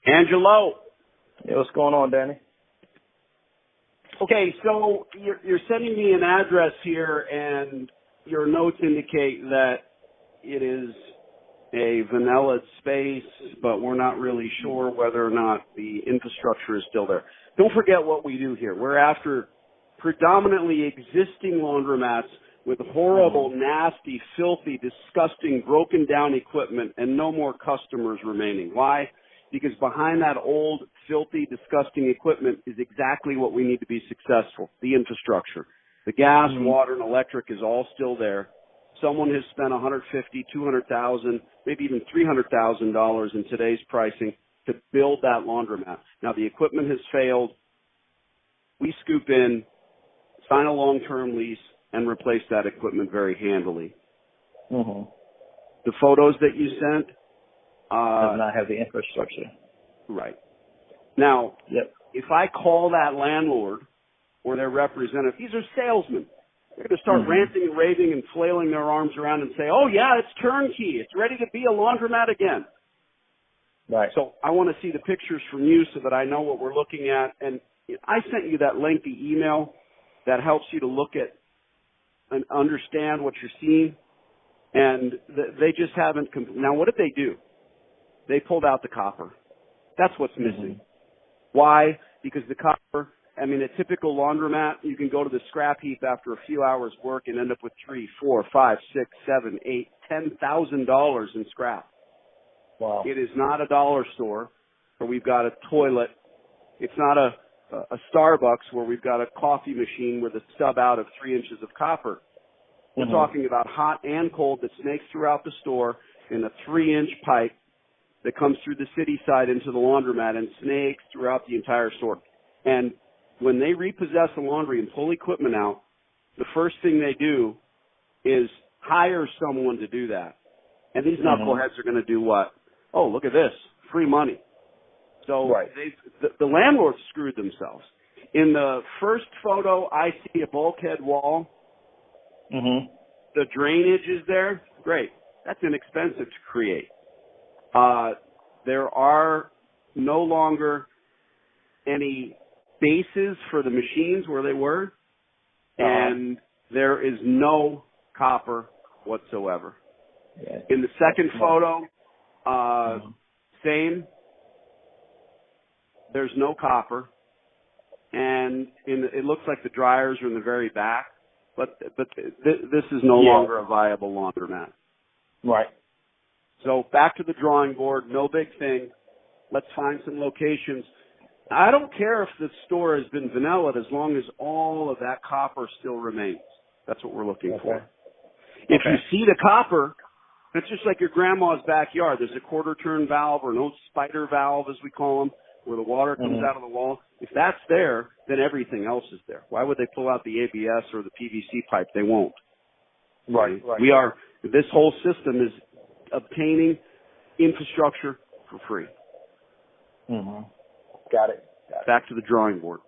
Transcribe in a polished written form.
Angelo. Hey, what's going on, Danny? Okay, so you're sending me an address here, and your notes indicate that it is a vanilla space, but we're not really sure whether or not the infrastructure is still there. Don't forget what we do here. We're after predominantly existing laundromats with horrible, nasty, filthy, disgusting, broken down equipment and no more customers remaining. Why? Because behind that old, filthy, disgusting equipment is exactly what we need to be successful, the infrastructure. The gas, water, and electric is all still there. Someone has spent $150,000, $200,000, maybe even $300,000 in today's pricing to build that laundromat. Now, the equipment has failed. We scoop in, sign a long-term lease, and replace that equipment very handily. The photos that you sent does not have the infrastructure. Right. Now, if I call that landlord or their representative, these are salesmen. They're going to start ranting and raving and flailing their arms around and say, oh, yeah, it's turnkey. It's ready to be a laundromat again. Right. So I want to see the pictures from you so that I know what we're looking at. And I sent you that lengthy email that helps you to look at and understand what you're seeing. And they just haven't. Now, what did they do? They pulled out the copper. That's what's missing. Why? Because the copper, I mean, a typical laundromat, you can go to the scrap heap after a few hours work and end up with $3,000, $4,000, $5,000, $6,000, $7,000, $8,000, $10,000 in scrap. Wow. It is not a dollar store where we've got a toilet. It's not a Starbucks where we've got a coffee machine with a stub out of 3 inches of copper. We're talking about hot and cold that snakes throughout the store in a 3-inch pipe that comes through the city side into the laundromat and snakes throughout the entire store. And when they repossess a laundry and pull equipment out, the first thing they do is hire someone to do that. And these knuckleheads are going to do what? Oh, look at this. Free money. So the landlords screwed themselves. In the first photo, I see a bulkhead wall. The drainage is there. Great. That's inexpensive to create. There are no longer any bases for the machines where they were, and there is no copper whatsoever. In the second photo, same. There's no copper, and it looks like the dryers are in the very back, but this is no longer a viable laundromat. Right. So back to the drawing board, no big thing. Let's find some locations. I don't care if the store has been vanilla as long as all of that copper still remains. That's what we're looking for. If you see the copper, it's just like your grandma's backyard. There's a quarter-turn valve or an old spider valve, as we call them, where the water comes out of the wall. If that's there, then everything else is there. Why would they pull out the ABS or the PVC pipe? They won't. Right. This whole system is obtaining infrastructure for free. Got it. Back to the drawing board.